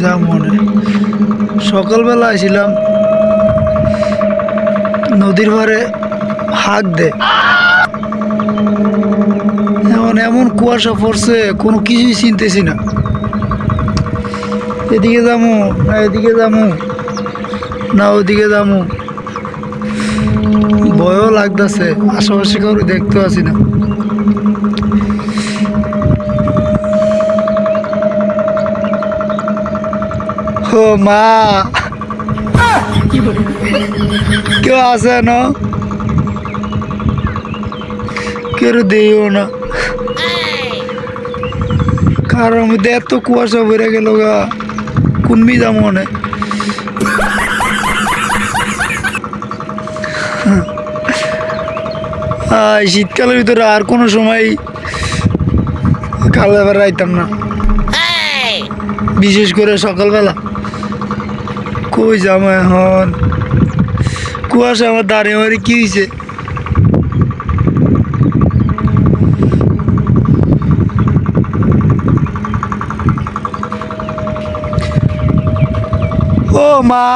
যা মনে সকালবেলা আসছিলাম নদীর পাড়ে হাঁক দে এমন এমন কুয়াশা পড়ছে কোনো কিছুই চিনতেছি না। এদিকে যামু না এদিকে যামু না ওদিকে যামু, ভয়ও লাগতেছে, আশেপাশে কাউকে দেখতে পাচ্ছি না। ও মা, কেউ আছে না? কেউ দিও না, কারোর মধ্যে এত কুয়াশা ভরে গেল গা, কুনবি যাবো মনে। শীতকালের ভিতরে আর কোনো সময় খালে বেড়াইতাম না, বিশেষ করে সকালবেলা। কই যাবো এখন, কুয়াশা আমার দাঁড়িয়ে মারি কি হয়েছে? ও মা।